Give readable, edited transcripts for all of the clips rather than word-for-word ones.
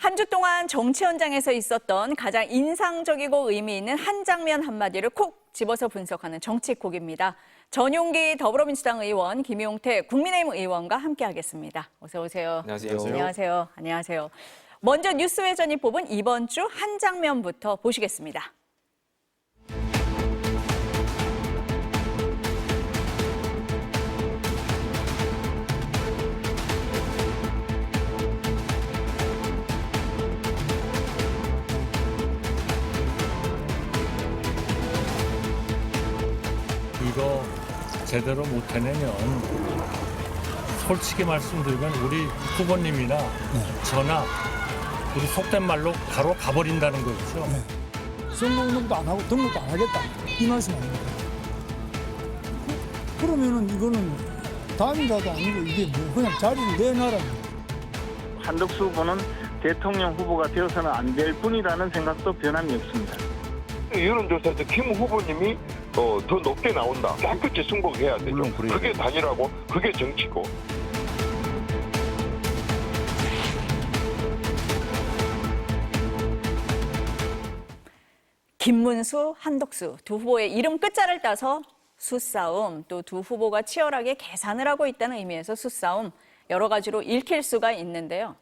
한 주 동안 정치 현장에서 있었던 가장 인상적이고 의미 있는 한 장면 한마디를 콕 집어서 분석하는 정치콕입니다. 전용기 더불어민주당 의원, 김용태 국민의힘 의원과 함께하겠습니다. 어서 오세요. 안녕하세요. 안녕하세요. 안녕하세요. 먼저 뉴스회전이 뽑은 이번 주 한 장면부터 보시겠습니다. 이거 제대로 못 해내면 솔직히 말씀드리면 우리 후보님이나 저나 우리 속된 말로 바로 가버린다는 거 있죠. 선거운동도 안 하고 등록도 안 하겠다 이 말씀 아닙니까? 그러면은 이거는 단일화도 아니고 이게 뭐 그냥 자리를 내놔라. 한덕수 후보는 대통령 후보가 되어서는 안 될 뿐이라는 생각도 변함이 없습니다. 여론조사에서 김 후보님이 더 높게 나온다. 깨끗이 승복해야 되죠. 그게 단일화고 그게 정치고. 김문수, 한덕수 두 후보의 이름 끝자를 따서 수싸움, 또 두 후보가 치열하게 계산을 하고 있다는 의미에서 수싸움, 여러 가지로 읽힐 수가 있는데요.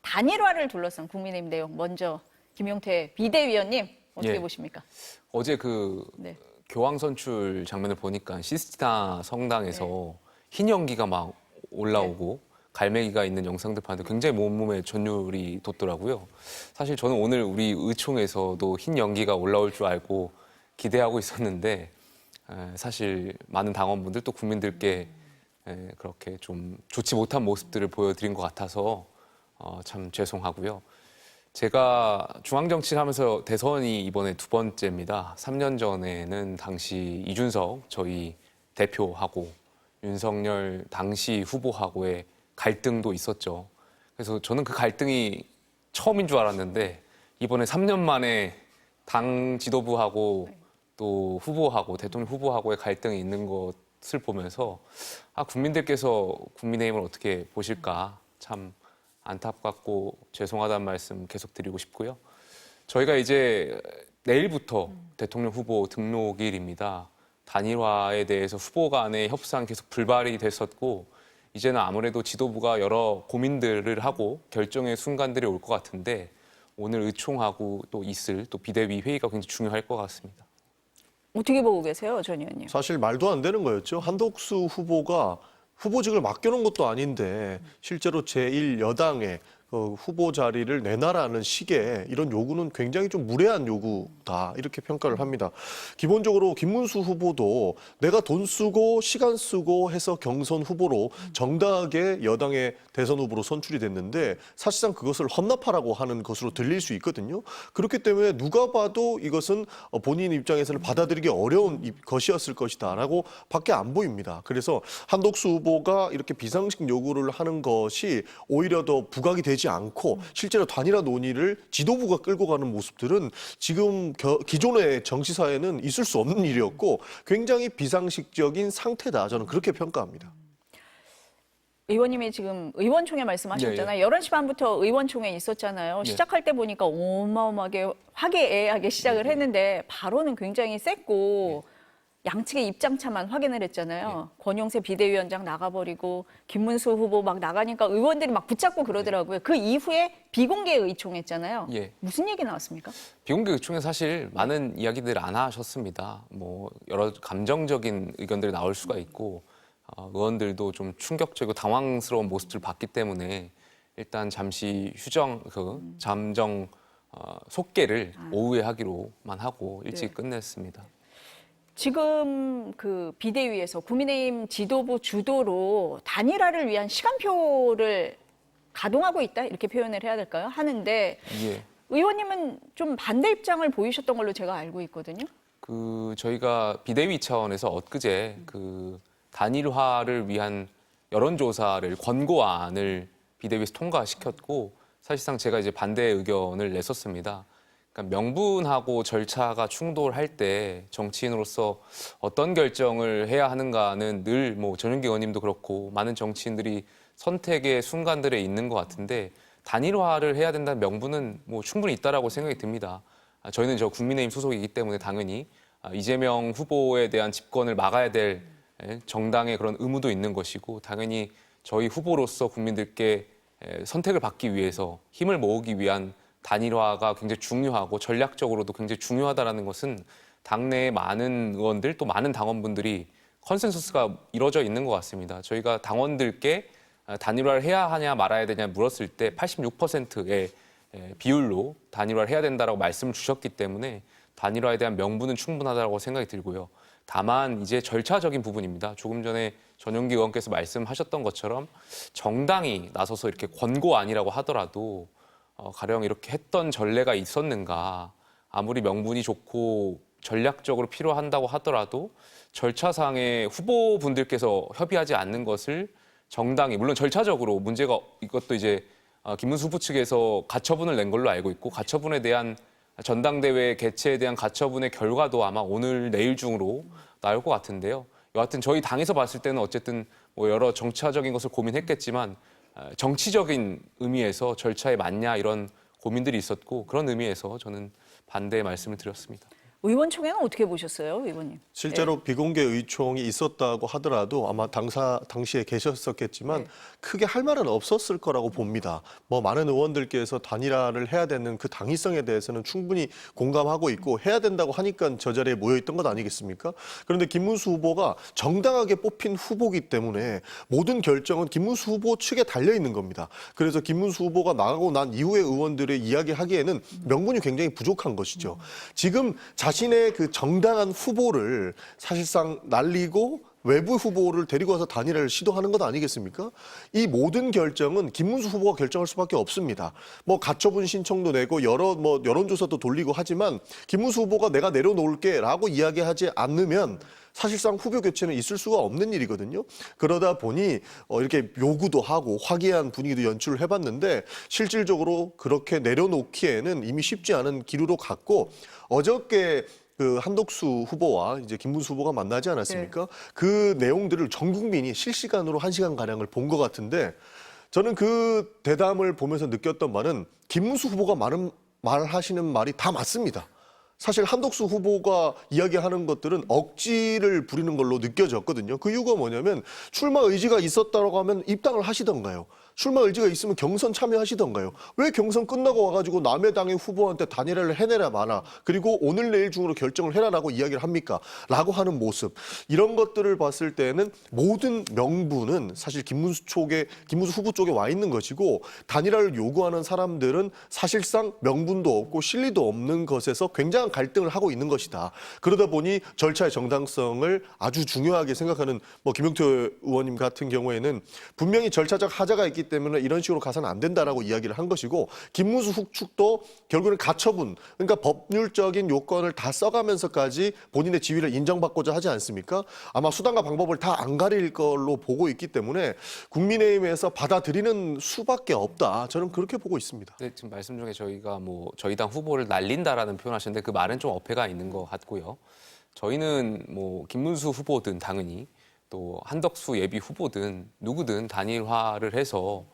단일화를 둘러싼 국민의힘 내용, 먼저 김용태 비대위원님 어떻게 보십니까? 어제 네. 교황 선출 장면을 보니까 시스티나 성당에서 흰 연기가 막 올라오고 갈매기가 있는 영상들 봤는데 굉장히 몸에 전율이 돋더라고요. 사실 저는 오늘 우리 의총에서도 흰 연기가 올라올 줄 알고 기대하고 있었는데 사실 많은 당원분들 또 국민들께 그렇게 좀 좋지 못한 모습들을 보여드린 것 같아서 참 죄송하고요. 제가 중앙정치를 하면서 대선이 이번에 두 번째입니다. 3년 전에는 당시 이준석 저희 대표하고 윤석열 당시 후보하고의 갈등도 있었죠. 그래서 저는 그 갈등이 처음인 줄 알았는데 이번에 3년 만에 당 지도부하고 또 후보하고 대통령 후보하고의 갈등이 있는 것을 보면서 국민들께서 국민의힘을 어떻게 보실까 참 안타깝고 죄송하다는 말씀 계속 드리고 싶고요. 저희가 이제 내일부터 대통령 후보 등록일입니다. 단일화에 대해서 후보 간의 협상 계속 불발이 됐었고 이제는 아무래도 지도부가 여러 고민들을 하고 결정의 순간들이 올 것 같은데 오늘 의총하고 또 있을 또 비대위 회의가 굉장히 중요할 것 같습니다. 어떻게 보고 계세요, 전 의원님? 사실 말도 안 되는 거였죠. 한덕수 후보가 후보직을 맡겨놓은 것도 아닌데 실제로 제1여당의 후보 자리를 내놔라는 식의 이런 요구는 굉장히 좀 무례한 요구다 이렇게 평가를 합니다. 기본적으로 김문수 후보도 내가 돈 쓰고 시간 쓰고 해서 경선 후보로 정당하게 여당의 대선 후보로 선출이 됐는데 사실상 그것을 헌납하라고 하는 것으로 들릴 수 있거든요. 그렇기 때문에 누가 봐도 이것은 본인 입장에서는 받아들이기 어려운 것이었을 것이다라고 밖에 안 보입니다. 그래서 한덕수 후보가 이렇게 비상식 요구를 하는 것이 오히려 더 부각이 되지 않고 실제로 단일화 논의를 지도부가 끌고 가는 모습들은 지금 기존의 정치사에는 있을 수 없는 일이었고 굉장히 비상식적인 상태다. 저는 그렇게 평가합니다. 의원님이 지금 의원총회 말씀하셨잖아요. 11시 반부터 의원총회 있었잖아요. 시작할 때 보니까 어마어마하게 화기애애하게 시작을 했는데 발언은 굉장히 셌고 양측의 입장차만 확인을 했잖아요. 권용세 비대위원장 나가버리고 김문수 후보 막 나가니까 의원들이 막 붙잡고 그러더라고요. 그 이후에 비공개 의총했잖아요. 무슨 얘기 나왔습니까? 비공개 의총에 사실 많은 이야기들 안 하셨습니다. 뭐 여러 감정적인 의견들이 나올 수가 있고 의원들도 좀 충격적이고 당황스러운 모습들을 봤기 때문에 일단 잠시 잠정 속개를 오후에 하기로만 하고 일찍 끝냈습니다. 지금 그 비대위에서 국민의힘 지도부 주도로 단일화를 위한 시간표를 가동하고 있다 이렇게 표현을 해야 될까요? 하는데 의원님은 좀 반대 입장을 보이셨던 걸로 제가 알고 있거든요. 저희가 비대위 차원에서 엊그제 단일화를 위한 여론조사를 권고안을 비대위에서 통과시켰고 사실상 제가 이제 반대 의견을 냈었습니다. 그러니까 명분하고 절차가 충돌할 때 정치인으로서 어떤 결정을 해야 하는가는 늘 전용기 의원님도 그렇고 많은 정치인들이 선택의 순간들에 있는 것 같은데 단일화를 해야 된다는 명분은 뭐 충분히 있다라고 생각이 듭니다. 저희는 국민의힘 소속이기 때문에 당연히 이재명 후보에 대한 집권을 막아야 될 정당의 그런 의무도 있는 것이고 당연히 저희 후보로서 국민들께 선택을 받기 위해서 힘을 모으기 위한 단일화가 굉장히 중요하고 전략적으로도 굉장히 중요하다는 것은 당내의 많은 의원들 또 많은 당원분들이 컨센서스가 이루어져 있는 것 같습니다. 저희가 당원들께 단일화를 해야 하냐 말아야 되냐 물었을 때 86%의 비율로 단일화를 해야 된다라고 말씀을 주셨기 때문에 단일화에 대한 명분은 충분하다고 생각이 들고요. 다만 이제 절차적인 부분입니다. 조금 전에 전용기 의원께서 말씀하셨던 것처럼 정당이 나서서 이렇게 권고안이라고 하더라도 가령 이렇게 했던 전례가 있었는가, 아무리 명분이 좋고 전략적으로 필요한다고 하더라도 절차상의 후보분들께서 협의하지 않는 것을 정당이, 물론 절차적으로 문제가, 이것도 이제 김문수 후보 측에서 가처분을 낸 걸로 알고 있고 가처분에 대한 전당대회 개최에 대한 가처분의 결과도 아마 오늘 내일 중으로 나올 것 같은데요. 여하튼 저희 당에서 봤을 때는 어쨌든 뭐 여러 정치적인 것을 고민했겠지만 정치적인 의미에서 절차에 맞냐 이런 고민들이 있었고 그런 의미에서 저는 반대의 말씀을 드렸습니다. 의원총회는 어떻게 보셨어요, 의원님? 실제로 비공개 의총이 있었다고 하더라도 아마 당시에 계셨었겠지만 크게 할 말은 없었을 거라고 봅니다. 뭐 많은 의원들께서 단일화를 해야 되는 그 당위성에 대해서는 충분히 공감하고 있고 해야 된다고 하니까 저 자리에 모여 있던 것 아니겠습니까? 그런데 김문수 후보가 정당하게 뽑힌 후보기 때문에 모든 결정은 김문수 후보 측에 달려 있는 겁니다. 그래서 김문수 후보가 나가고 난 이후에 의원들의 이야기하기에는 명분이 굉장히 부족한 것이죠. 지금 자신의 그 정당한 후보를 사실상 날리고 외부 후보를 데리고 와서 단일화를 시도하는 것 아니겠습니까? 이 모든 결정은 김문수 후보가 결정할 수밖에 없습니다. 뭐 가처분 신청도 내고 여러 여론조사도 돌리고 하지만 김문수 후보가 내가 내려놓을게라고 이야기하지 않으면 사실상 후보 교체는 있을 수가 없는 일이거든요. 그러다 보니 이렇게 요구도 하고 화기애애한 분위기도 연출을 해봤는데 실질적으로 그렇게 내려놓기에는 이미 쉽지 않은 기류로 갔고 어저께 그 한덕수 후보와 이제 김문수 후보가 만나지 않았습니까? 네. 그 내용들을 전 국민이 실시간으로 1시간 가량을 본 것 같은데 저는 그 대담을 보면서 느꼈던 말은 김문수 후보가 말하시는 말이 다 맞습니다. 사실 한덕수 후보가 이야기하는 것들은 억지를 부리는 걸로 느껴졌거든요. 그 이유가 뭐냐면 출마 의지가 있었다고 하면 입당을 하시던가요. 출마 의지가 있으면 경선 참여하시던가요. 왜 경선 끝나고 와가지고 남의 당의 후보한테 단일화를 해내라 마라. 그리고 오늘 내일 중으로 결정을 해라라고 이야기를 합니까? 라고 하는 모습. 이런 것들을 봤을 때는 모든 명분은 사실 김문수 후보 쪽에 와 있는 것이고 단일화를 요구하는 사람들은 사실상 명분도 없고 실리도 없는 것에서 굉장한 갈등을 하고 있는 것이다. 그러다 보니 절차의 정당성을 아주 중요하게 생각하는 김용태 의원님 같은 경우에는 분명히 절차적 하자가 있기 때문에 이런 식으로 가서는 안 된다라고 이야기를 한 것이고 김문수 후측도 결국에는 가처분, 그러니까 법률적인 요건을 다 써가면서까지 본인의 지위를 인정받고자 하지 않습니까? 아마 수단과 방법을 다 안 가릴 걸로 보고 있기 때문에 국민의힘에서 받아들이는 수밖에 없다. 저는 그렇게 보고 있습니다. 네, 지금 말씀 중에 저희가 저희 당 후보를 날린다라는 표현하셨는데 그 말은 좀 어폐가 있는 것 같고요. 저희는 김문수 후보든 당연히 또 한덕수 예비 후보든 누구든 단일화를 해서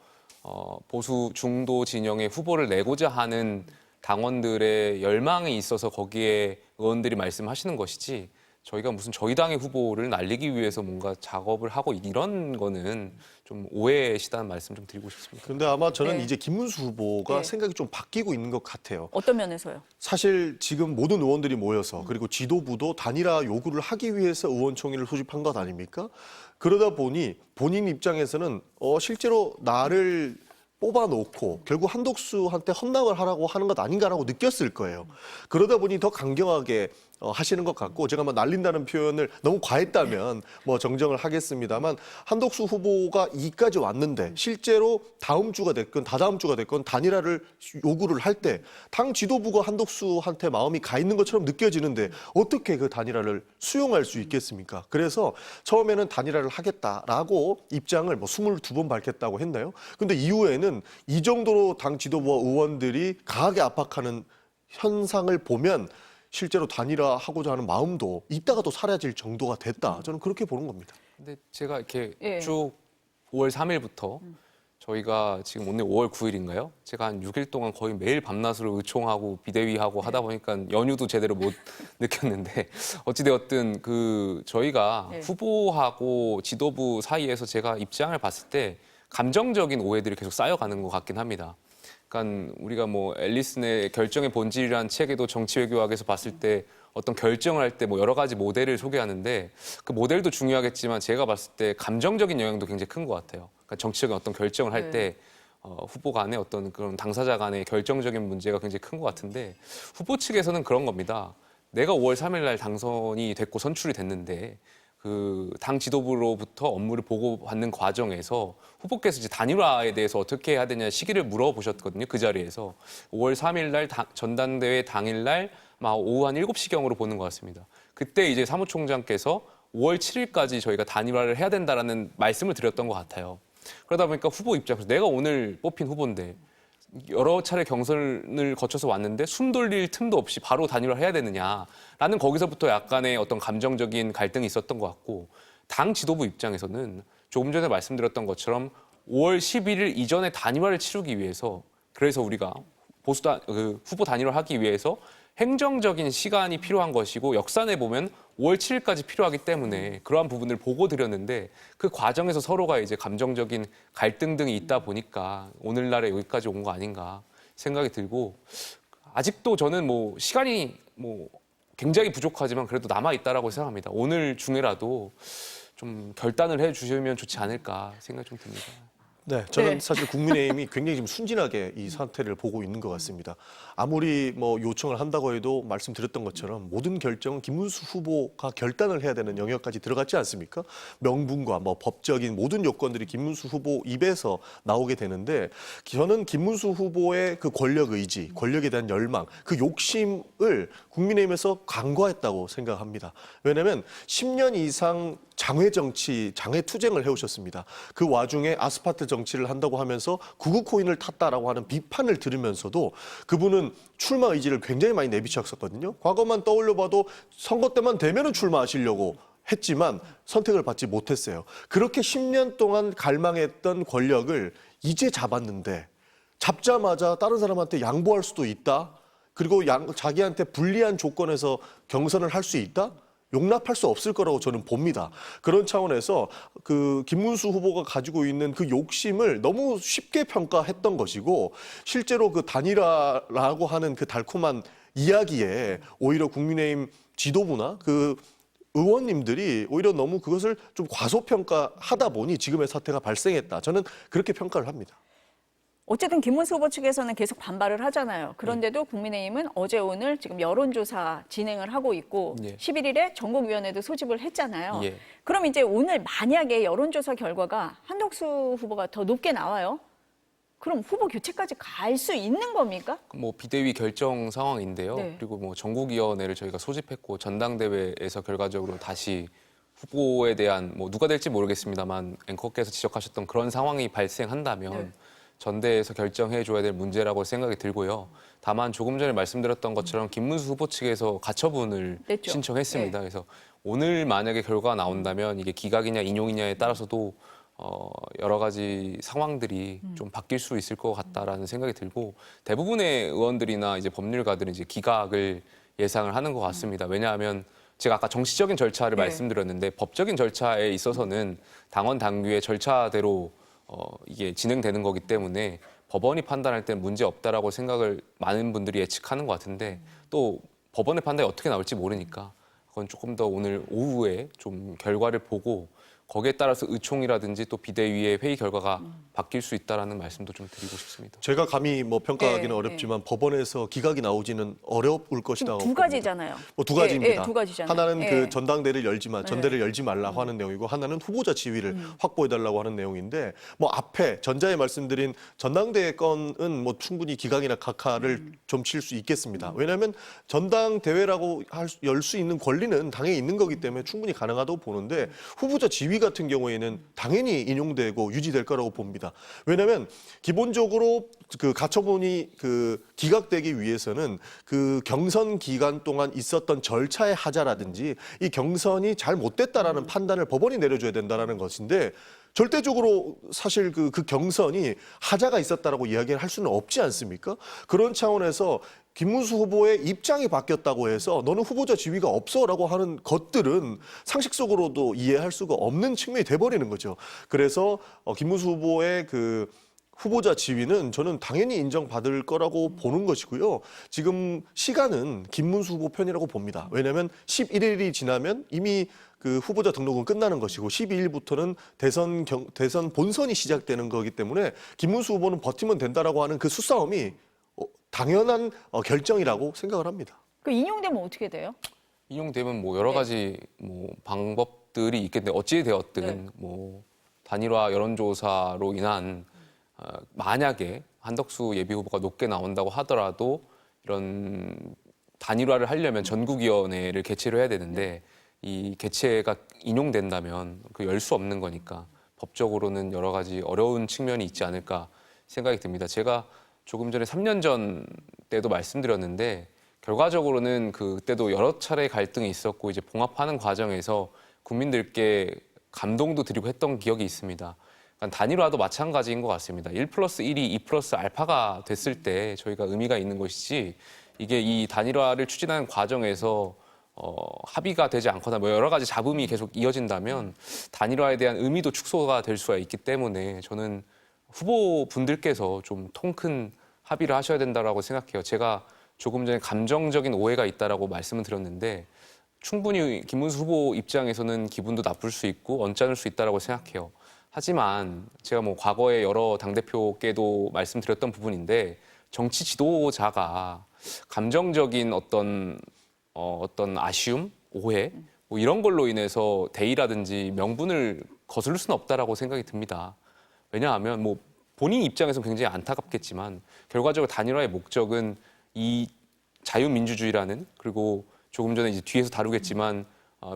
보수 중도 진영의 후보를 내고자 하는 당원들의 열망이 있어서 거기에 의원들이 말씀하시는 것이지 저희가 무슨 저희 당의 후보를 날리기 위해서 뭔가 작업을 하고 이런 거는 좀 오해시다는 말씀 좀 드리고 싶습니다. 그런데 아마 저는 네. 이제 김문수 후보가 네. 생각이 좀 바뀌고 있는 것 같아요. 어떤 면에서요? 사실 지금 모든 의원들이 모여서 그리고 지도부도 단일화 요구를 하기 위해서 의원총회를 소집한 것 아닙니까? 그러다 보니 본인 입장에서는 실제로 나를 뽑아놓고 결국 한덕수한테 헌납을 하라고 하는 것 아닌가라고 느꼈을 거예요. 그러다 보니 더 강경하게 하시는 것 같고 제가 날린다는 표현을 너무 과했다면 정정을 하겠습니다만 한덕수 후보가 이까지 왔는데 실제로 다음 주가 됐건 다다음 주가 됐건 단일화를 요구를 할 때 당 지도부가 한덕수한테 마음이 가 있는 것처럼 느껴지는데 어떻게 그 단일화를 수용할 수 있겠습니까? 그래서 처음에는 단일화를 하겠다라고 입장을 22번 밝혔다고 했나요? 근데 이후에는 이 정도로 당 지도부와 의원들이 강하게 압박하는 현상을 보면 실제로 단일화하고자 하는 마음도 이따가 또 사라질 정도가 됐다. 저는 그렇게 보는 겁니다. 근데 제가 이렇게 예. 쭉 5월 3일부터 저희가 지금 오늘 5월 9일인가요? 제가 한 6일 동안 거의 매일 밤낮으로 의총하고 비대위하고 하다 보니까 연휴도 제대로 못 느꼈는데 어찌되었든 저희가 네. 후보하고 지도부 사이에서 제가 입장을 봤을 때 감정적인 오해들이 계속 쌓여가는 것 같긴 합니다. 그러니까 우리가 뭐 앨리슨의 결정의 본질이라는 책에도 정치외교학에서 봤을 때 어떤 결정을 할 때 뭐 여러 가지 모델을 소개하는데 그 모델도 중요하겠지만 제가 봤을 때 감정적인 영향도 굉장히 큰 것 같아요. 그러니까 정치적인 어떤 결정을 할 때 후보 간의 어떤 그런 당사자 간의 결정적인 문제가 굉장히 큰 것 같은데 후보 측에서는 그런 겁니다. 내가 5월 3일 날 당선이 됐고 선출이 됐는데 당 지도부로부터 업무를 보고받는 과정에서 후보께서 이제 단일화에 대해서 어떻게 해야 되냐 시기를 물어보셨거든요. 그 자리에서 5월 3일 날 전당대회 당일 날 오후 한 7시경으로 보는 것 같습니다. 그때 이제 사무총장께서 5월 7일까지 저희가 단일화를 해야 된다라는 말씀을 드렸던 것 같아요. 그러다 보니까 후보 입장에서 내가 오늘 뽑힌 후보인데 여러 차례 경선을 거쳐서 왔는데 숨 돌릴 틈도 없이 바로 단일화해야 되느냐라는 거기서부터 약간의 어떤 감정적인 갈등이 있었던 것 같고 당 지도부 입장에서는 조금 전에 말씀드렸던 것처럼 5월 11일 이전에 단일화를 치르기 위해서 그래서 우리가 후보 단일화를 하기 위해서 행정적인 시간이 필요한 것이고 역산해 보면 5월 7일까지 필요하기 때문에 그러한 부분을 보고 드렸는데 그 과정에서 서로가 이제 감정적인 갈등 등이 있다 보니까 오늘날에 여기까지 온 거 아닌가 생각이 들고 아직도 저는 시간이 굉장히 부족하지만 그래도 남아 있다라고 생각합니다. 오늘 중에라도 좀 결단을 해 주시면 좋지 않을까 생각이 좀 듭니다. 네, 저는 네. 사실 국민의힘이 굉장히 지금 순진하게 이 사태를 보고 있는 것 같습니다. 아무리 요청을 한다고 해도 말씀드렸던 것처럼 모든 결정은 김문수 후보가 결단을 해야 되는 영역까지 들어갔지 않습니까? 명분과 법적인 모든 요건들이 김문수 후보 입에서 나오게 되는데 저는 김문수 후보의 그 권력 의지, 권력에 대한 열망, 그 욕심을 국민의힘에서 간과했다고 생각합니다. 왜냐하면 10년 이상 장외 정치, 장외 투쟁을 해오셨습니다. 그 와중에 아스파트 정치를 한다고 하면서 구구 코인을 탔다라고 하는 비판을 들으면서도 그분은 출마 의지를 굉장히 많이 내비쳤었거든요. 과거만 떠올려봐도 선거 때만 되면은 출마하시려고 했지만 선택을 받지 못했어요. 그렇게 10년 동안 갈망했던 권력을 이제 잡았는데 잡자마자 다른 사람한테 양보할 수도 있다. 그리고 자기한테 불리한 조건에서 경선을 할 수 있다. 용납할 수 없을 거라고 저는 봅니다. 그런 차원에서 김문수 후보가 가지고 있는 그 욕심을 너무 쉽게 평가했던 것이고 실제로 그 단일화라고 하는 그 달콤한 이야기에 오히려 국민의힘 지도부나 그 의원님들이 오히려 너무 그것을 좀 과소평가하다 보니 지금의 사태가 발생했다. 저는 그렇게 평가를 합니다. 어쨌든 김문수 후보 측에서는 계속 반발을 하잖아요. 그런데도 국민의힘은 어제 오늘 지금 여론조사 진행을 하고 있고 예. 11일에 전국위원회도 소집을 했잖아요. 예. 그럼 이제 오늘 만약에 여론조사 결과가 한덕수 후보가 더 높게 나와요? 그럼 후보 교체까지 갈 수 있는 겁니까? 비대위 결정 상황인데요. 네. 그리고 전국위원회를 저희가 소집했고 전당대회에서 결과적으로 다시 후보에 대한 누가 될지 모르겠습니다만 앵커께서 지적하셨던 그런 상황이 발생한다면 네. 전대에서 결정해 줘야 될 문제라고 생각이 들고요. 다만 조금 전에 말씀드렸던 것처럼 김문수 후보 측에서 가처분을 냈죠. 신청했습니다. 네. 그래서 오늘 만약에 결과가 나온다면 이게 기각이냐 인용이냐에 따라서도 여러 가지 상황들이 좀 바뀔 수 있을 것 같다라는 생각이 들고 대부분의 의원들이나 이제 법률가들은 이제 기각을 예상을 하는 것 같습니다. 왜냐하면 제가 아까 정치적인 절차를 네. 말씀드렸는데 법적인 절차에 있어서는 당원 당규의 절차대로 이게 진행되는 거기 때문에 법원이 판단할 때는 문제 없다라고 생각을 많은 분들이 예측하는 것 같은데 또 법원의 판단이 어떻게 나올지 모르니까 그건 조금 더 오늘 오후에 좀 결과를 보고 거기에 따라서 의총이라든지 또 비대위의 회의 결과가 바뀔 수 있다라는 말씀도 좀 드리고 싶습니다. 제가 감히 평가하기는 네, 어렵지만 법원에서 기각이 나오지는 어려울 것이라고 두 봅니다. 가지잖아요. 두 가지입니다. 두 가지잖아요. 하나는 예. 그 전당대회를 전대를 열지 말라고 하는 내용이고 하나는 후보자 지위를 확보해달라고 하는 내용인데 앞에 전자에 말씀드린 전당대회 건은 충분히 기각이나 각하를 좀 칠 수 있겠습니다. 왜냐하면 전당대회라고 열 수 있는 권리는 당에 있는 거기 때문에 충분히 가능하다고 보는데 후보자 지위 같은 경우에는 당연히 인용되고 유지될 거라고 봅니다. 왜냐하면 기본적으로 그 가처분이 기각되기 위해서는 그 경선 기간 동안 있었던 절차의 하자라든지 이 경선이 잘 못됐다라는 판단을 법원이 내려줘야 된다라는 것인데 절대적으로 사실 그 경선이 하자가 있었다라고 이야기를 할 수는 없지 않습니까? 그런 차원에서 김문수 후보의 입장이 바뀌었다고 해서 너는 후보자 지위가 없어라고 하는 것들은 상식적으로도 이해할 수가 없는 측면이 돼버리는 거죠. 그래서 김문수 후보의 그 후보자 지위는 저는 당연히 인정받을 거라고 보는 것이고요. 지금 시간은 김문수 후보 편이라고 봅니다. 왜냐하면 11일이 지나면 이미 그 후보자 등록은 끝나는 것이고 12일부터는 대선 본선이 시작되는 거기 때문에 김문수 후보는 버티면 된다라고 하는 그 수싸움이 당연한 결정이라고 생각을 합니다. 그 인용되면 어떻게 돼요? 인용되면 뭐 여러 가지 뭐 방법들이 있겠는데 어찌 되었든 뭐 단일화 여론조사로 인한 만약에 한덕수 예비후보가 높게 나온다고 하더라도 이런 단일화를 하려면 전국위원회를 개최를 해야 되는데 이 개최가 인용된다면 그 열 수 없는 거니까 법적으로는 여러 가지 어려운 측면이 있지 않을까 생각이 듭니다. 제가 조금 전에 3년 전 때도 말씀드렸는데 결과적으로는 그때도 여러 차례 갈등이 있었고 이제 봉합하는 과정에서 국민들께 감동도 드리고 했던 기억이 있습니다. 그러니까 단일화도 마찬가지인 것 같습니다. 1+1이 2+알파가 됐을 때 저희가 의미가 있는 것이지 이게 이 단일화를 추진하는 과정에서 합의가 되지 않거나 뭐 여러 가지 잡음이 계속 이어진다면 단일화에 대한 의미도 축소가 될 수가 있기 때문에 저는 후보분들께서 좀 통 큰 합의를 하셔야 된다고 생각해요. 제가 조금 전에 감정적인 오해가 있다라고 말씀을 드렸는데 충분히 김문수 후보 입장에서는 기분도 나쁠 수 있고 언짢을 수 있다라고 생각해요. 하지만 제가 뭐 과거에 여러 당대표께도 말씀드렸던 부분인데 정치 지도자가 감정적인 어떤 아쉬움, 오해 뭐 이런 걸로 인해서 대의라든지 명분을 거스를 수는 없다라고 생각이 듭니다. 왜냐하면 뭐 본인 입장에서는 굉장히 안타깝겠지만 결과적으로 단일화의 목적은 이 자유민주주의라는 그리고 조금 전에 이제 뒤에서 다루겠지만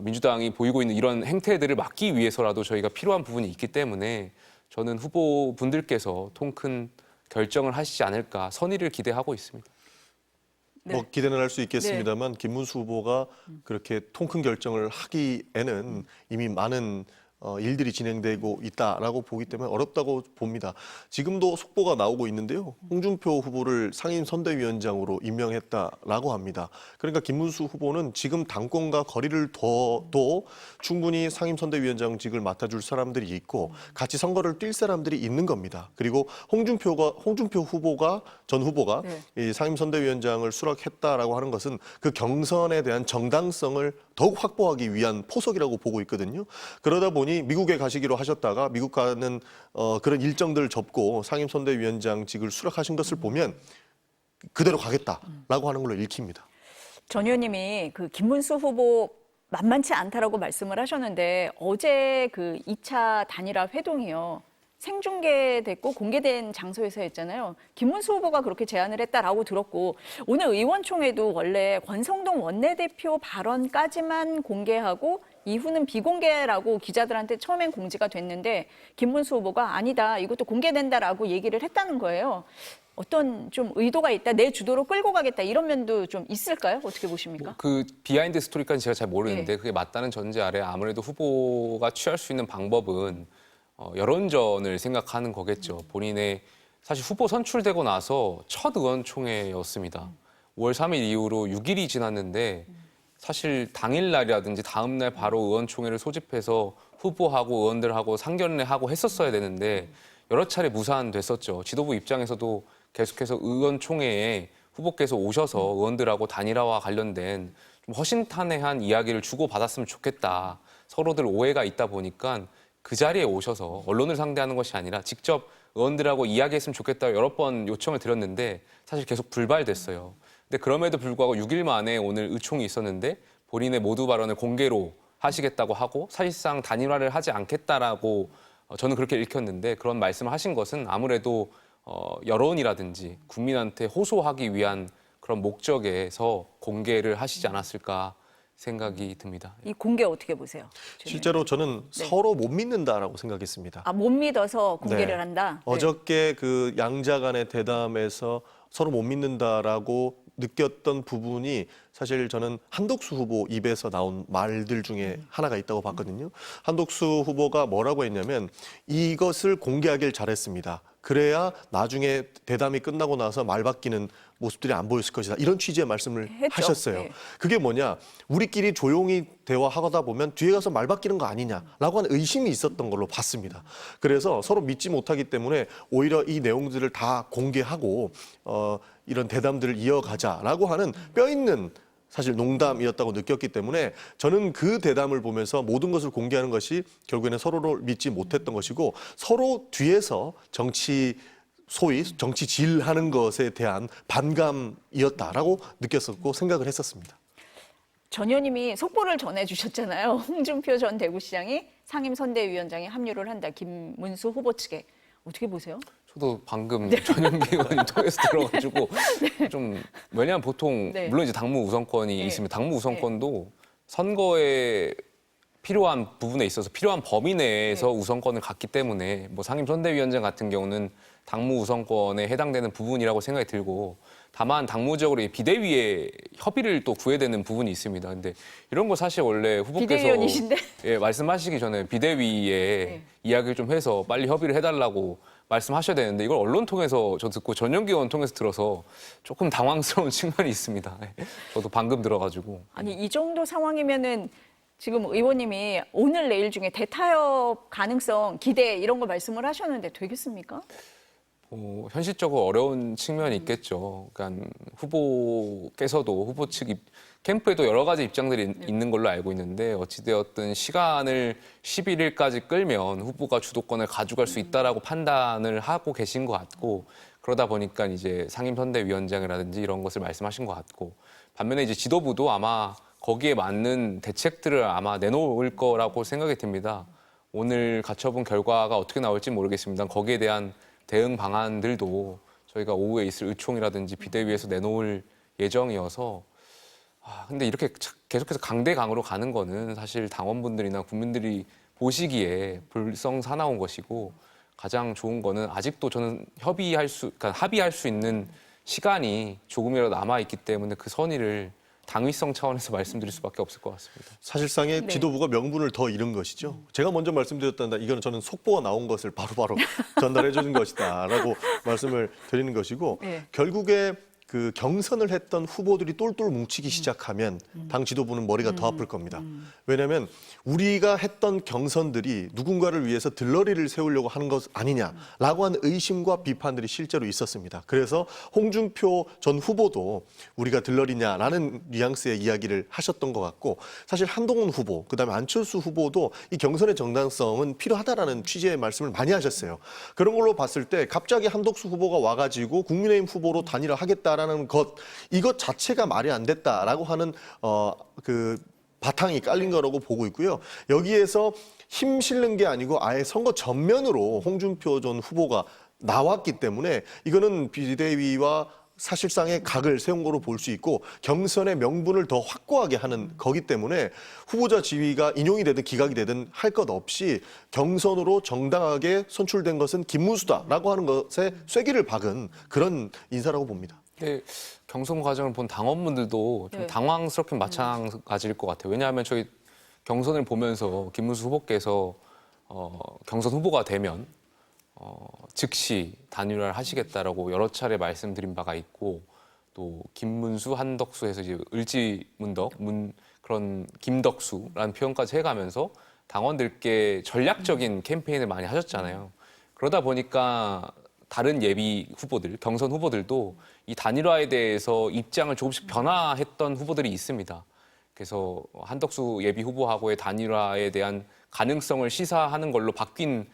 민주당이 보이고 있는 이런 행태들을 막기 위해서라도 저희가 필요한 부분이 있기 때문에 저는 후보분들께서 통 큰 결정을 하시지 않을까 선의를 기대하고 있습니다. 뭐 기대는 할 수 있겠습니다만 김문수 후보가 그렇게 통 큰 결정을 하기에는 이미 많은 일들이 진행되고 있다라고 보기 때문에 어렵다고 봅니다. 지금도 속보가 나오고 있는데요. 홍준표 후보를 상임선대위원장으로 임명했다라고 합니다. 그러니까 김문수 후보는 지금 당권과 거리를 둬도 충분히 상임선대위원장직을 맡아줄 사람들이 있고 같이 선거를 뛸 사람들이 있는 겁니다. 그리고 홍준표 후보가 전 후보가 이 상임선대위원장을 수락했다라고 하는 것은 그 경선에 대한 정당성을 더욱 확보하기 위한 포석이라고 보고 있거든요. 그러다 보니 미국에 가시기로 하셨다가 미국 가는 그런 일정들을 접고 상임선대위원장직을 수락하신 것을 보면 그대로 가겠다라고 하는 걸로 읽힙니다. 전 의원님이 그 김문수 후보 만만치 않다라고 말씀을 하셨는데 어제 그 2차 단일화 회동이요. 생중계됐고 공개된 장소에서 했잖아요. 김문수 후보가 그렇게 제안을 했다라고 들었고 오늘 의원총회도 원래 권성동 원내대표 발언까지만 공개하고 이후는 비공개라고 기자들한테 처음엔 공지가 됐는데 김문수 후보가 아니다, 이것도 공개된다라고 얘기를 했다는 거예요. 어떤 좀 의도가 있다, 내 주도로 끌고 가겠다 이런 면도 좀 있을까요? 어떻게 보십니까? 그 비하인드 스토리까지 제가 잘 모르는데 그게 맞다는 전제 아래 아무래도 후보가 취할 수 있는 방법은 여론전을 생각하는 거겠죠. 본인의 사실 후보 선출되고 나서 첫 의원총회였습니다. 5월 3일 이후로 6일이 지났는데 사실 당일날이라든지 다음날 바로 의원총회를 소집해서 후보하고 의원들하고 상견례하고 했었어야 되는데 여러 차례 무산됐었죠. 지도부 입장에서도 계속해서 의원총회에 후보께서 오셔서 의원들하고 단일화와 관련된 좀 허심탄회한 이야기를 주고받았으면 좋겠다. 서로들 오해가 있다 보니까 그 자리에 오셔서 언론을 상대하는 것이 아니라 직접 의원들하고 이야기했으면 좋겠다 여러 번 요청을 드렸는데 사실 계속 불발됐어요. 근데 그럼에도 불구하고 6일 만에 오늘 의총이 있었는데 본인의 모두 발언을 공개로 하시겠다고 하고 사실상 단일화를 하지 않겠다라고 저는 그렇게 읽혔는데 그런 말씀을 하신 것은 아무래도 여론이라든지 국민한테 호소하기 위한 그런 목적에서 공개를 하시지 않았을까 생각이 듭니다. 이 공개 어떻게 보세요? 실제로 저는 서로 못 믿는다라고 생각했습니다. 아, 못 믿어서 공개를 한다? 어저께 그 양자 간의 대담에서 서로 못 믿는다라고 느꼈던 부분이 사실 저는 한덕수 후보 입에서 나온 말들 중에 하나가 있다고 봤거든요. 한덕수 후보가 뭐라고 했냐면 이것을 공개하길 잘했습니다. 그래야 나중에 대담이 끝나고 나서 말 바뀌는 모습들이 안 보였을 것이다. 이런 취지의 말씀을 했죠. 하셨어요. 네. 그게 뭐냐? 우리끼리 조용히 대화하다 보면 뒤에 가서 말 바뀌는 거 아니냐라고 하는 의심이 있었던 걸로 봤습니다. 그래서 서로 믿지 못하기 때문에 오히려 이 내용들을 다 공개하고 이런 대담들을 이어가자라고 하는 뼈 있는 사실 농담이었다고 느꼈기 때문에 저는 그 대담을 보면서 모든 것을 공개하는 것이 결국에는 서로를 믿지 못했던 것이고 서로 뒤에서 소위 정치질하는 것에 대한 반감이었다라고 느꼈었고 생각을 했었습니다. 전 의원님이 속보를 전해주셨잖아요. 홍준표 전 대구시장이 상임선대위원장에 합류를 한다. 김문수 후보 측에. 어떻게 보세요? 저도 방금 전용기 의원님 통해서 들어가지고 좀 왜냐하면 보통 네. 물론 이제 당무 우선권이 네. 있으면 당무 우선권도 선거에 필요한 부분에 있어서 필요한 범위 내에서 우선권을 갖기 때문에 뭐 상임선대위원장 같은 경우는 당무 우선권에 해당되는 부분이라고 생각이 들고 다만 당무적으로 이 비대위에 협의를 또 구해야 되는 부분이 있습니다. 근데 이런 거 사실 원래 후보께서 비대위원이신데? 예, 말씀하시기 전에 비대위에 이야기를 좀 해서 빨리 협의를 해달라고 말씀하셔야 되는데 이걸 언론 통해서 저 듣고 전용기 의원 통해서 들어서 조금 당황스러운 측면이 있습니다. 저도 방금 들어가지고. 아니 이 정도 상황이면은 지금 의원님이 오늘 내일 중에 대타협 가능성 기대 이런 거 말씀을 하셨는데 되겠습니까? 현실적으로 어려운 측면이 있겠죠. 그러니까 후보께서도 후보 측 캠프에도 여러 가지 입장들이 있는 걸로 알고 있는데 어찌되었든 시간을 11일까지 끌면 후보가 주도권을 가져갈 수 있다라고 판단을 하고 계신 것 같고 그러다 보니까 이제 상임선대위원장이라든지 이런 것을 말씀하신 것 같고 반면에 이제 지도부도 아마 거기에 맞는 대책들을 아마 내놓을 거라고 생각이 듭니다. 오늘 가처분 결과가 어떻게 나올지 모르겠습니다. 거기에 대한 대응 방안들도 저희가 오후에 있을 의총이라든지 비대위에서 내놓을 예정이어서 근데 이렇게 계속해서 강대강으로 가는 거는 사실 당원분들이나 국민들이 보시기에 불성사나운 것이고 가장 좋은 거는 아직도 저는 합의할 수 있는 시간이 조금이라도 남아있기 때문에 그 선의를 당위성 차원에서 말씀드릴 수밖에 없을 것 같습니다. 사실상의 지도부가 명분을 더 잃은 것이죠. 제가 먼저 말씀드렸다는 이거는 저는 속보가 나온 것을 바로바로 전달해 주는 것이다라고 말씀을 드리는 것이고 결국에 그 경선을 했던 후보들이 똘똘 뭉치기 시작하면 당 지도부는 머리가 더 아플 겁니다. 왜냐하면 우리가 했던 경선들이 누군가를 위해서 들러리를 세우려고 하는 것 아니냐라고 하는 의심과 비판들이 실제로 있었습니다. 그래서 홍준표 전 후보도 우리가 들러리냐라는 뉘앙스의 이야기를 하셨던 것 같고 사실 한동훈 후보, 그다음에 안철수 후보도 이 경선의 정당성은 필요하다라는 취지의 말씀을 많이 하셨어요. 그런 걸로 봤을 때 갑자기 한덕수 후보가 와가지고 국민의힘 후보로 단일화하겠다라는 이것 자체가 말이 안 됐다라고 하는 그 바탕이 깔린 거라고 보고 있고요. 여기에서 힘 실는 게 아니고 아예 선거 전면으로 홍준표 전 후보가 나왔기 때문에 이거는 비대위와 사실상의 각을 세운 거로 볼 수 있고 경선의 명분을 더 확고하게 하는 거기 때문에 후보자 지위가 인용이 되든 기각이 되든 할 것 없이 경선으로 정당하게 선출된 것은 김문수다라고 하는 것에 쐐기를 박은 그런 인사라고 봅니다. 네, 경선 과정을 본 당원분들도 좀 당황스럽긴 마찬가지일 것 같아요. 왜냐하면 저희 경선을 보면서 김문수 후보께서 경선 후보가 되면 즉시 단일화를 하시겠다라고 여러 차례 말씀드린 바가 있고 또 김문수, 한덕수 해서 이제 을지문덕, 그런 김덕수라는 표현까지 해가면서 당원들께 전략적인 캠페인을 많이 하셨잖아요. 그러다 보니까 다른 예비 후보들, 경선 후보들도 이 단일화에 대해서 입장을 조금씩 변화했던 후보들이 있습니다. 그래서 한덕수 예비 후보하고의 단일화에 대한 가능성을 시사하는 걸로 바뀐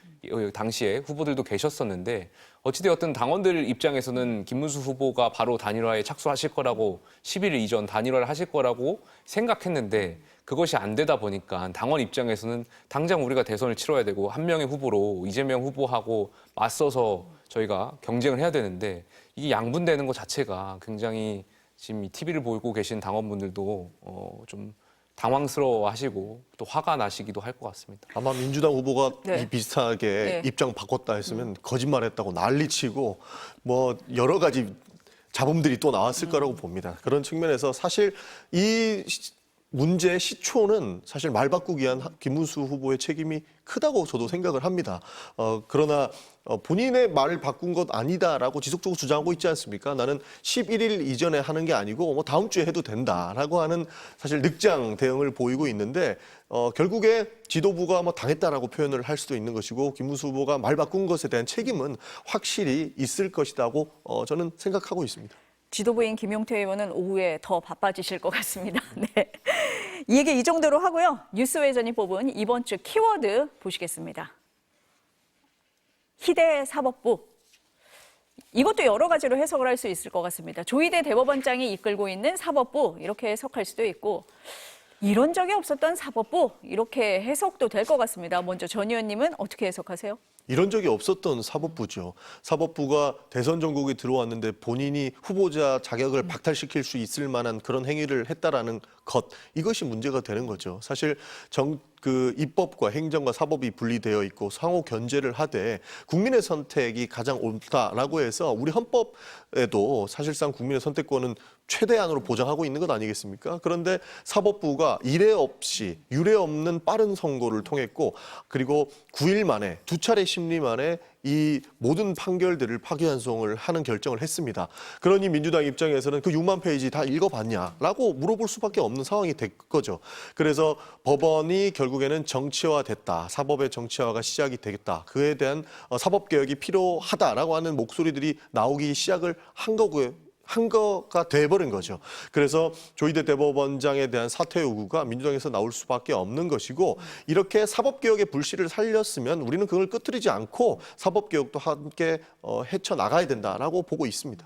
당시에 후보들도 계셨었는데 어찌되었든 당원들 입장에서는 김문수 후보가 바로 단일화에 착수하실 거라고 11일 이전 단일화를 하실 거라고 생각했는데 그것이 안 되다 보니까 당원 입장에서는 당장 우리가 대선을 치러야 되고 한 명의 후보로 이재명 후보하고 맞서서 저희가 경쟁을 해야 되는데 이게 양분되는 것 자체가 굉장히 지금 이 TV를 보고 계신 당원분들도 좀 당황스러워하시고 또 화가 나시기도 할 것 같습니다. 아마 민주당 후보가 이 비슷하게 입장 바꿨다 했으면 거짓말했다고 난리치고 뭐 여러 가지 잡음들이 또 나왔을 거라고 봅니다. 그런 측면에서 사실 이 문제의 시초는 사실 말 바꾸기 위한 김문수 후보의 책임이 크다고 저도 생각을 합니다. 그러나 본인의 말을 바꾼 것 아니다라고 지속적으로 주장하고 있지 않습니까? 나는 11일 이전에 하는 게 아니고 뭐 다음 주에 해도 된다라고 하는 사실 늑장 대응을 보이고 있는데 결국에 지도부가 뭐 당했다라고 표현을 할 수도 있는 것이고 김문수 후보가 말 바꾼 것에 대한 책임은 확실히 있을 것이라고 저는 생각하고 있습니다. 지도부인 김용태 의원은 오후에 더 바빠지실 것 같습니다. 네. 이 얘기 이 정도로 하고요. 뉴스회전이 뽑은 이번 주 키워드 보시겠습니다. 희대 사법부. 이것도 여러 가지로 해석을 할 수 있을 것 같습니다. 조희대 대법원장이 이끌고 있는 사법부 이렇게 해석할 수도 있고 이런 적이 없었던 사법부 이렇게 해석도 될 것 같습니다. 먼저 전 의원님은 어떻게 해석하세요? 이런 적이 없었던 사법부죠. 사법부가 대선 전국에 들어왔는데 본인이 후보자 자격을 박탈시킬 수 있을 만한 그런 행위를 했다라는 것, 이것이 문제가 되는 거죠. 사실 입법과 행정과 사법이 분리되어 있고 상호 견제를 하되 국민의 선택이 가장 옳다라고 해서 우리 헌법에도 사실상 국민의 선택권은 최대한으로 보장하고 있는 것 아니겠습니까? 그런데 사법부가 이례 없이 유례 없는 빠른 선고를 통했고 그리고 9일 만에 두 차례 심리 만에 이 모든 판결들을 파기환송을 하는 결정을 했습니다. 그러니 민주당 입장에서는 그 6만 페이지 다 읽어봤냐라고 물어볼 수밖에 없는 상황이 된 거죠. 그래서 법원이 결국에는 정치화됐다. 사법의 정치화가 시작이 되겠다. 그에 대한 사법개혁이 필요하다라고 하는 목소리들이 나오기 시작을 한 거고요. 한 거가 돼버린 거죠. 그래서 조희대 대법원장에 대한 사퇴 요구가 민주당에서 나올 수밖에 없는 것이고 이렇게 사법개혁의 불씨를 살렸으면 우리는 그걸 끄트리지 않고 사법개혁도 함께 헤쳐나가야 된다라고 보고 있습니다.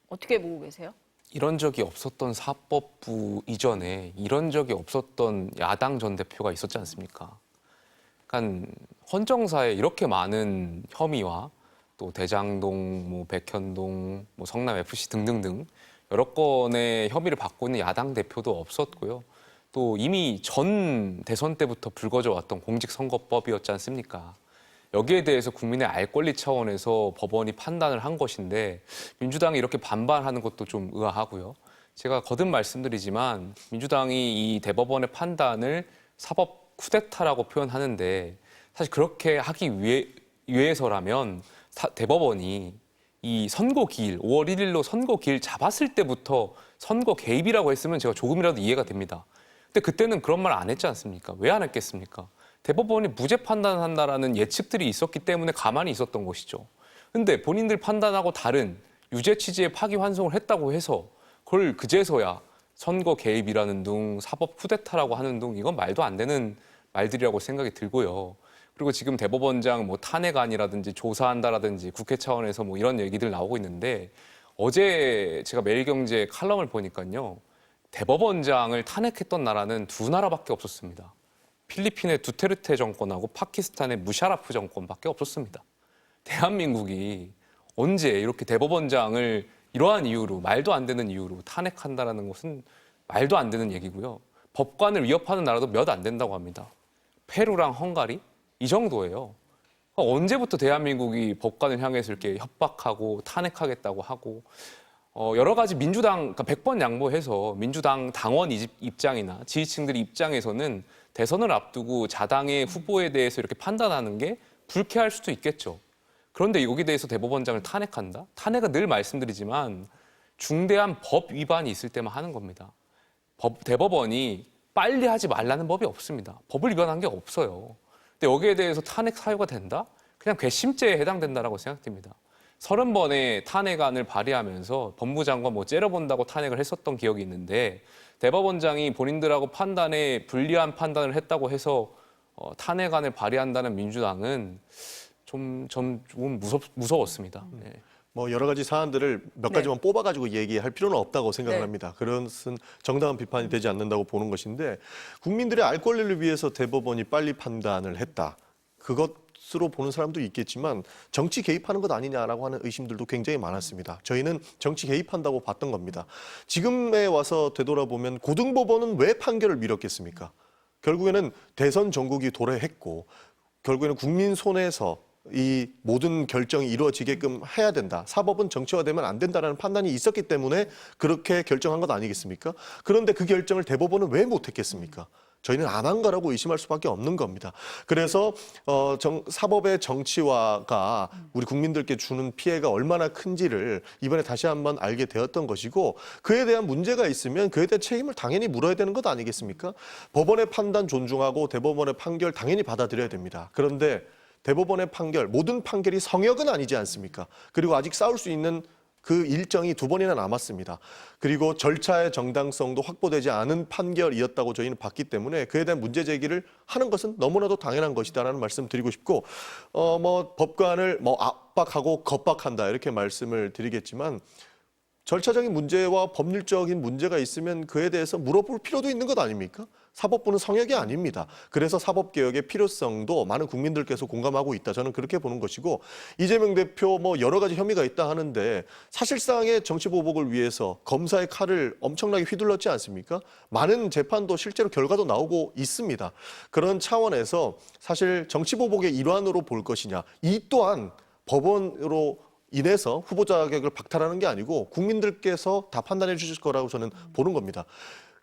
어떻게 보고 계세요? 이런 적이 없었던 사법부 이전에 이런 적이 없었던 야당 전 대표가 있었지 않습니까? 그러니까 헌정사에 이렇게 많은 혐의와 또 대장동, 뭐 백현동, 뭐 성남 FC 등등등 여러 건의 혐의를 받고 있는 야당 대표도 없었고요. 또 이미 전 대선 때부터 불거져 왔던 공직선거법이었지 않습니까? 여기에 대해서 국민의 알 권리 차원에서 법원이 판단을 한 것인데 민주당이 이렇게 반발하는 것도 좀 의아하고요. 제가 거듭 말씀드리지만 민주당이 이 대법원의 판단을 사법 쿠데타라고 표현하는데 사실 그렇게 하기 위해서라면 대법원이 이 선고 기일, 5월 1일로 선고 기일 잡았을 때부터 선거 개입이라고 했으면 제가 조금이라도 이해가 됩니다. 근데 그때는 그런 말 안 했지 않습니까? 왜 안 했겠습니까? 대법원이 무죄 판단한다라는 예측들이 있었기 때문에 가만히 있었던 것이죠. 근데 본인들 판단하고 다른 유죄 취지의 파기환송을 했다고 해서 그걸 그제서야 선거 개입이라는 둥, 사법 쿠데타라고 하는 둥 이건 말도 안 되는 말들이라고 생각이 들고요. 그리고 지금 대법원장 뭐 탄핵안이라든지 조사한다라든지 국회 차원에서 뭐 이런 얘기들 나오고 있는데 어제 제가 매일경제 칼럼을 보니까요. 대법원장을 탄핵했던 나라는 두 나라밖에 없었습니다. 필리핀의 두테르테 정권하고 파키스탄의 무샤라프 정권밖에 없었습니다. 대한민국이 언제 이렇게 대법원장을 이러한 이유로 말도 안 되는 이유로 탄핵한다라는 것은 말도 안 되는 얘기고요. 법관을 위협하는 나라도 몇 안 된다고 합니다. 페루랑 헝가리? 이 정도예요. 언제부터 대한민국이 법관을 향해서 이렇게 협박하고 탄핵하겠다고 하고 여러 가지 민주당, 그러니까 100번 양보해서 민주당 당원 입장이나 지지층들 입장에서는 대선을 앞두고 자당의 후보에 대해서 이렇게 판단하는 게 불쾌할 수도 있겠죠. 그런데 여기에 대해서 대법원장을 탄핵한다? 탄핵은 늘 말씀드리지만 중대한 법 위반이 있을 때만 하는 겁니다. 대법원이 빨리 하지 말라는 법이 없습니다. 법을 위반한 게 없어요. 근데 여기에 대해서 탄핵 사유가 된다? 그냥 괘씸죄에 해당된다라고 생각됩니다. 30번의 탄핵안을 발의하면서 법무장관 뭐 째려본다고 탄핵을 했었던 기억이 있는데 대법원장이 본인들하고 판단에 불리한 판단을 했다고 해서 탄핵안을 발의한다는 민주당은 좀 무서웠습니다. 네. 뭐 여러 가지 사안들을 몇 가지만 뽑아가지고 얘기할 필요는 없다고 생각을 합니다. 그것은 정당한 비판이 되지 않는다고 보는 것인데 국민들의 알 권리를 위해서 대법원이 빨리 판단을 했다. 그것으로 보는 사람도 있겠지만 정치 개입하는 것 아니냐라고 하는 의심들도 굉장히 많았습니다. 저희는 정치 개입한다고 봤던 겁니다. 지금에 와서 되돌아보면 고등법원은 왜 판결을 미뤘겠습니까? 결국에는 대선 전국이 도래했고 결국에는 국민 손에서 이 모든 결정이 이루어지게끔 해야 된다. 사법은 정치화되면 안 된다라는 판단이 있었기 때문에 그렇게 결정한 것 아니겠습니까? 그런데 그 결정을 대법원은 왜 못했겠습니까? 저희는 안 한 거라고 의심할 수밖에 없는 겁니다. 그래서 사법의 정치화가 우리 국민들께 주는 피해가 얼마나 큰지를 이번에 다시 한번 알게 되었던 것이고, 그에 대한 문제가 있으면 그에 대한 책임을 당연히 물어야 되는 것 아니겠습니까? 법원의 판단 존중하고 대법원의 판결 당연히 받아들여야 됩니다. 그런데 대법원의 판결, 모든 판결이 성역은 아니지 않습니까? 그리고 아직 싸울 수 있는 그 일정이 2번이나 남았습니다. 그리고 절차의 정당성도 확보되지 않은 판결이었다고 저희는 봤기 때문에 그에 대한 문제 제기를 하는 것은 너무나도 당연한 것이다라는 말씀 드리고 싶고, 법관을 압박하고 겁박한다 이렇게 말씀을 드리겠지만, 절차적인 문제와 법률적인 문제가 있으면 그에 대해서 물어볼 필요도 있는 것 아닙니까? 사법부는 성역이 아닙니다. 그래서 사법개혁의 필요성도 많은 국민들께서 공감하고 있다. 저는 그렇게 보는 것이고, 이재명 대표 여러 가지 혐의가 있다 하는데 사실상의 정치보복을 위해서 검사의 칼을 엄청나게 휘둘렀지 않습니까? 많은 재판도 실제로 결과도 나오고 있습니다. 그런 차원에서 사실 정치보복의 일환으로 볼 것이냐, 이 또한 법원으로 인해서 후보자 자격을 박탈하는 게 아니고 국민들께서 다 판단해 주실 거라고 저는 보는 겁니다.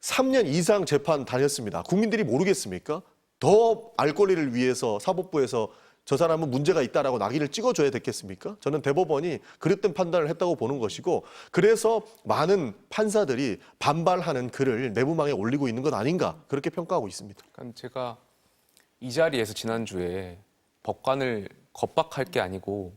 3년 이상 재판 다녔습니다. 국민들이 모르겠습니까? 더 알 권리를 위해서 사법부에서 저 사람은 문제가 있다라고 낙인을 찍어줘야 됐겠습니까? 저는 대법원이 그릇된 판단을 했다고 보는 것이고, 그래서 많은 판사들이 반발하는 글을 내부망에 올리고 있는 것 아닌가, 그렇게 평가하고 있습니다. 그러니까 제가 이 자리에서 지난주에 법관을 겁박할 게 아니고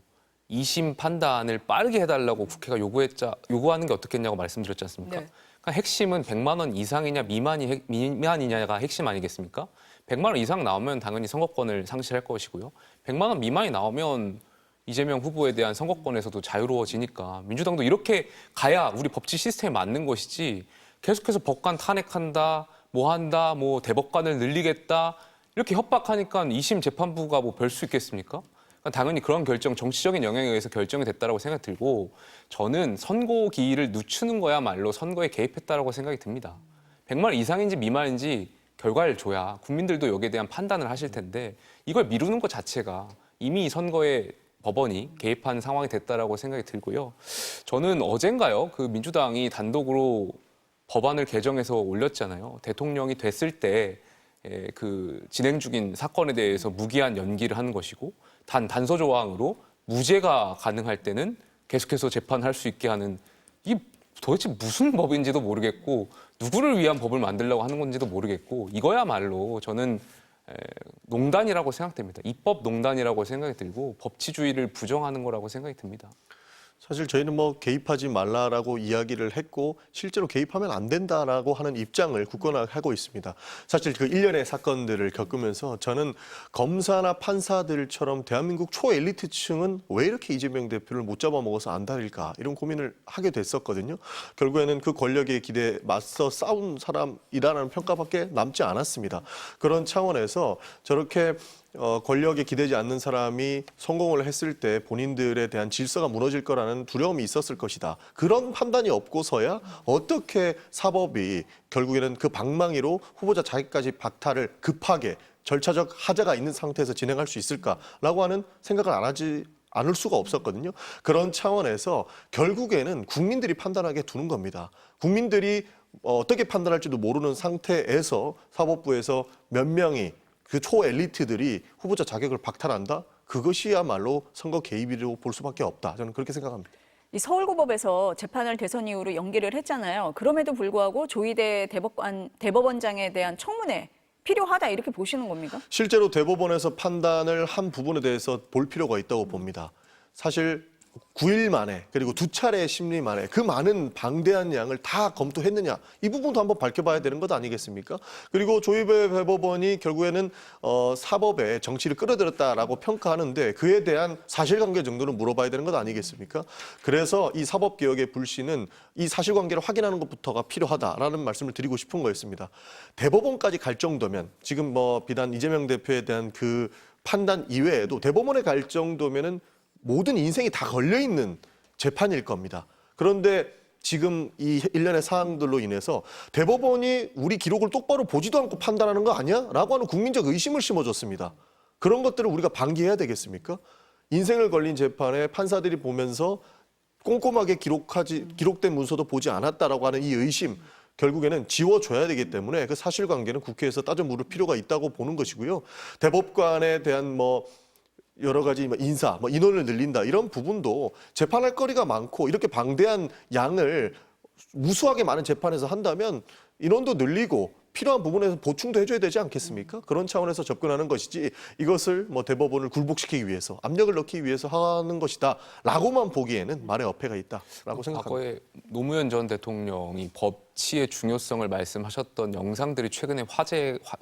2심 판단을 빠르게 해달라고 국회가 요구하는 게 어떻겠냐고 말씀드렸지 않습니까? 네. 그러니까 핵심은 100만 원 이상이냐 미만이냐가 핵심 아니겠습니까? 100만 원 이상 나오면 당연히 선거권을 상실할 것이고요. 100만 원 미만이 나오면 이재명 후보에 대한 선거권에서도 자유로워지니까 민주당도 이렇게 가야 우리 법치 시스템에 맞는 것이지, 계속해서 법관 탄핵한다, 한다, 대법관을 늘리겠다 이렇게 협박하니까 2심 재판부가 별 수 있겠습니까? 당연히 그런 결정, 정치적인 영향에 의해서 결정이 됐다라고 생각이 들고, 저는 선거 기일을 늦추는 거야말로 선거에 개입했다라고 생각이 듭니다. 100만 원 이상인지 미만인지 결과를 줘야 국민들도 여기에 대한 판단을 하실 텐데, 이걸 미루는 것 자체가 이미 선거에 법원이 개입한 상황이 됐다라고 생각이 들고요. 저는 어젠가요, 그 민주당이 단독으로 법안을 개정해서 올렸잖아요. 대통령이 됐을 때 그 진행 중인 사건에 대해서 무기한 연기를 하는 것이고, 단서 조항으로 무죄가 가능할 때는 계속해서 재판할 수 있게 하는, 이 도대체 무슨 법인지도 모르겠고 누구를 위한 법을 만들려고 하는 건지도 모르겠고, 이거야말로 저는 농단이라고 생각됩니다. 입법 농단이라고 생각이 들고 법치주의를 부정하는 거라고 생각이 듭니다. 사실 저희는 개입하지 말라라고 이야기를 했고, 실제로 개입하면 안 된다라고 하는 입장을 굳건하고 있습니다. 사실 그 일련의 사건들을 겪으면서 저는 검사나 판사들처럼 대한민국 초엘리트층은 왜 이렇게 이재명 대표를 못 잡아먹어서 안달일까, 이런 고민을 하게 됐었거든요. 결국에는 그 권력의 기대에 맞서 싸운 사람이라는 평가밖에 남지 않았습니다. 그런 차원에서 저렇게 권력에 기대지 않는 사람이 성공을 했을 때 본인들에 대한 질서가 무너질 거라는 두려움이 있었을 것이다. 그런 판단이 없고서야 어떻게 사법이 결국에는 그 방망이로 후보자 자격까지 박탈을 급하게 절차적 하자가 있는 상태에서 진행할 수 있을까라고 하는 생각을 안 하지 않을 수가 없었거든요. 그런 차원에서 결국에는 국민들이 판단하게 두는 겁니다. 국민들이 어떻게 판단할지도 모르는 상태에서 사법부에서 몇 명이, 그 초엘리트들이 후보자 자격을 박탈한다? 그것이야말로 선거 개입이라고 볼 수밖에 없다. 저는 그렇게 생각합니다. 이 서울고법에서 재판을 대선 이후로 연기를 했잖아요. 그럼에도 불구하고 조희대 대법원장에 대한 청문회 필요하다, 이렇게 보시는 겁니까? 실제로 대법원에서 판단을 한 부분에 대해서 볼 필요가 있다고 봅니다. 사실 9일 만에, 그리고 2차례의 심리 만에 그 많은 방대한 양을 다 검토했느냐, 이 부분도 한번 밝혀봐야 되는 것 아니겠습니까? 그리고 조희대 대법원이 결국에는 사법에 정치를 끌어들였다라고 평가하는데 그에 대한 사실관계 정도는 물어봐야 되는 것 아니겠습니까? 그래서 이 사법개혁의 불씨는 이 사실관계를 확인하는 것부터가 필요하다라는 말씀을 드리고 싶은 거였습니다. 대법원까지 갈 정도면, 지금 비단 이재명 대표에 대한 그 판단 이외에도 대법원에 갈 정도면은 모든 인생이 다 걸려있는 재판일 겁니다. 그런데 지금 이 일련의 사항들로 인해서 대법원이 우리 기록을 똑바로 보지도 않고 판단하는 거 아니야? 라고 하는 국민적 의심을 심어줬습니다. 그런 것들을 우리가 방기해야 되겠습니까? 인생을 걸린 재판에 판사들이 보면서 꼼꼼하게 기록된 문서도 보지 않았다라고 하는 이 의심, 결국에는 지워줘야 되기 때문에 그 사실관계는 국회에서 따져 물을 필요가 있다고 보는 것이고요. 대법관에 대한 여러 가지 인사, 인원을 늘린다 이런 부분도 재판할 거리가 많고 이렇게 방대한 양을 무수하게 많은 재판에서 한다면 인원도 늘리고 필요한 부분에서 보충도 해줘야 되지 않겠습니까? 그런 차원에서 접근하는 것이지 이것을 대법원을 굴복시키기 위해서 압력을 넣기 위해서 하는 것이다 라고만 보기에는 말에 어폐가 있다라고 생각합니다. 과거에 노무현 전 대통령이 법치의 중요성을 말씀하셨던 영상들이 최근에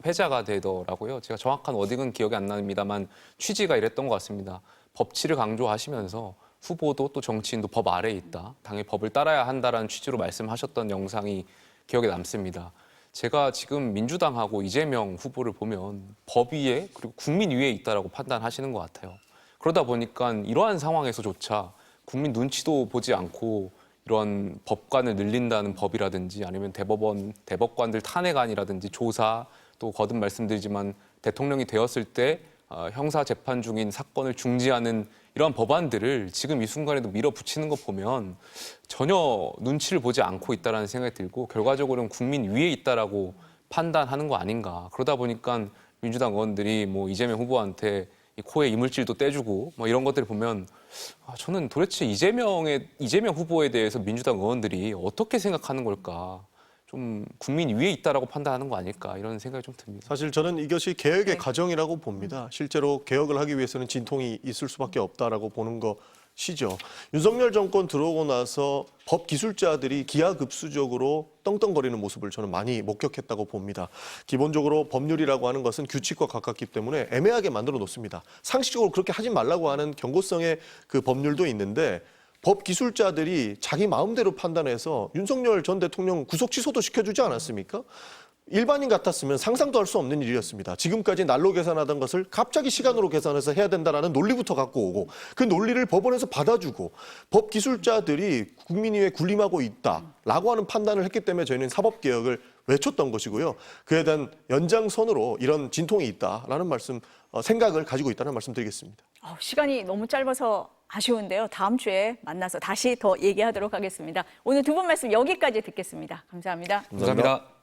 회자가 되더라고요. 제가 정확한 워딩은 기억이 안 납니다만 취지가 이랬던 것 같습니다. 법치를 강조하시면서 후보도 또 정치인도 법 아래에 있다. 당연히 법을 따라야 한다라는 취지로 말씀하셨던 영상이 기억에 남습니다. 제가 지금 민주당하고 이재명 후보를 보면 법 위에 그리고 국민 위에 있다라고 판단하시는 것 같아요. 그러다 보니까 이러한 상황에서조차 국민 눈치도 보지 않고 이런 법관을 늘린다는 법이라든지 아니면 대법관들 탄핵안이라든지 조사 또 거듭 말씀드리지만 대통령이 되었을 때 형사 재판 중인 사건을 중지하는 이러한 법안들을 지금 이 순간에도 밀어붙이는 거 보면 전혀 눈치를 보지 않고 있다는 생각이 들고 결과적으로는 국민 위에 있다라고 판단하는 거 아닌가. 그러다 보니까 민주당 의원들이 이재명 후보한테 코에 이물질도 떼주고 이런 것들을 보면 저는 도대체 이재명 후보에 대해서 민주당 의원들이 어떻게 생각하는 걸까. 좀 국민 위에 있다라고 판단하는 거 아닐까 이런 생각이 좀 듭니다. 사실 저는 이것이 개혁의 과정이라고 봅니다. 실제로 개혁을 하기 위해서는 진통이 있을 수밖에 없다라고 보는 것이죠. 윤석열 정권 들어오고 나서 법 기술자들이 기하급수적으로 떵떵거리는 모습을 저는 많이 목격했다고 봅니다. 기본적으로 법률이라고 하는 것은 규칙과 가깝기 때문에 애매하게 만들어 놓습니다. 상식적으로 그렇게 하지 말라고 하는 경고성의 그 법률도 있는데 법 기술자들이 자기 마음대로 판단해서 윤석열 전 대통령 구속 취소도 시켜주지 않았습니까? 일반인 같았으면 상상도 할 수 없는 일이었습니다. 지금까지 날로 계산하던 것을 갑자기 시간으로 계산해서 해야 된다는 논리부터 갖고 오고 그 논리를 법원에서 받아주고 법 기술자들이 국민위에 군림하고 있다라고 하는 판단을 했기 때문에 저희는 사법개혁을 외쳤던 것이고요. 그에 대한 연장선으로 이런 진통이 있다라는 생각을 가지고 있다는 말씀 드리겠습니다. 시간이 너무 짧아서 아쉬운데요. 다음 주에 만나서 다시 더 얘기하도록 하겠습니다. 오늘 두 분 말씀 여기까지 듣겠습니다. 감사합니다. 감사합니다.